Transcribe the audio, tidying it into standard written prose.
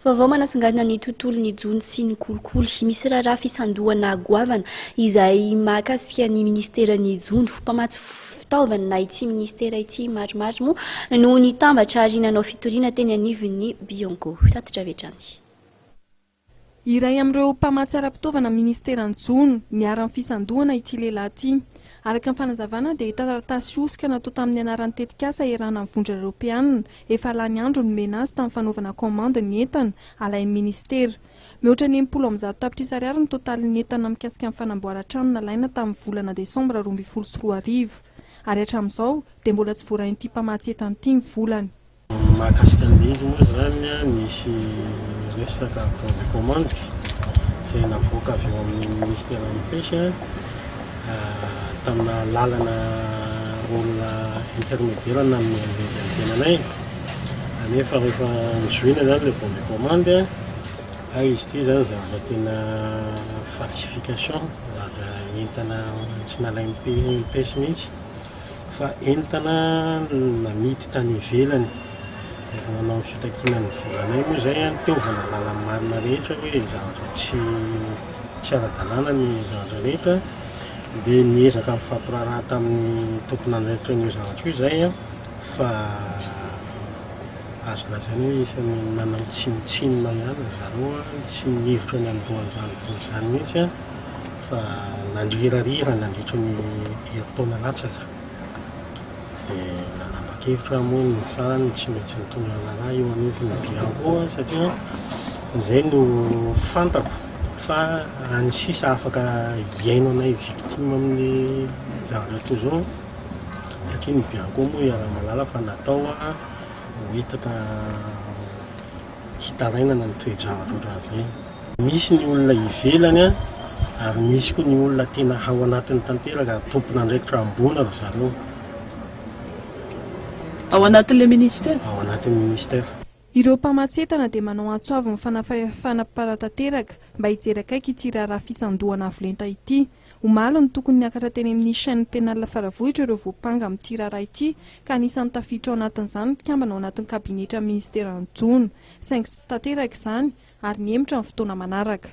Vaovao manasongadina ny tontolon'ny Jono sy ny kolikoly. Misy raharaha fisandohana goavana izay makasika ny ministeran'ny Jono. Mpamatsy fitaovana ity ministera ity maromaro moa no nitambatra ary nanao fitoriana teny anivon'ny BIANCO. Tatitra vetrany. Iray amin'ireo mpamatsy ara-pitaovana ministeran'ny Jono niara-ny fisandohana ity lehilahy ity. Araka ny fanazavana dia taratasy osika natao tamin'ny anaran'ny tetikasa erana amin'ny vondra Europeanina efa lany andro no mena azy tamin'ny fanaovana komanda ny entana alain'ny ministera. Mihoatra ny 10 tapitrisa ariary ny totalin'ny entana mikasika amin'ny fanamboaran-trano nalaina tamin'ny volana Desambra 2024 ary hatramin'izao dia mbola tsy voarahin'ity mpamatsy entana ity ny volany. Mahakasika an'izy moa zany misy resaka commande izay navoaka avy eo amin'ny ministeran'ny Min Peche tamina lalana olona intermédiaire na amin'ny tenanay. Nefa rehefa nijoina zany le bon de commande izy ity zany zavatra tena falsification, zavatra entana tsy nalain'ny Min Peche mihitsy fa entana namidy tany ivelany. Efa nanao fitakiana ny volanay moa zay teovana lalany marina rehetra hoe zavatra tsy ara-dalàna ny zavatra rehetra. Dia niezaka mifampiraharaha tamin'ny tompon'andraikitra io zavatra io zay fa azo lazaina hoe isan'ny nanao tsinotsinona ihany zareo tsy nihevitra ny andohan'izany von'izany mihitsy fa nandrirarira nandritra ny herintaona latsaka. Dia nanapa-kevitra moa ny farany tsy maintsy mitondra raharaha eo anivon'ny BIANCO satria izay no fantako fa any sisa afaka hiaino anay victime amin'ny zavatra toy izao. Satria ny BIANCO moa iara-malala fa natao hoetaka hitarainana ny toe-javatra ohatran'izay. Misy ny olona ivelany ary misy koa ny olona tena ao anatin'ny tanteraka tompon'andraikitra ambony ry zareo. Ao anatin'ilay ministera? Ao anatin'ny ministera. Ireo mpamatsy entana dia manao antsoavy ny fanapahan-tanteraka mba hijery akaiky ity raharaha fisandohana avolenta ity. Omaly ny tokony niakatra teny amin'ny chaîne pénale faravohitra ireo voapanga amin'ity raharaha ity ka anisan'ny tafiditra ao anatin'izany mpikambana ao anatin'ny kabinetra ministeran'ny Jono. Saingy tsy tanteraka izany ary niemotra ny fotoana manaraka.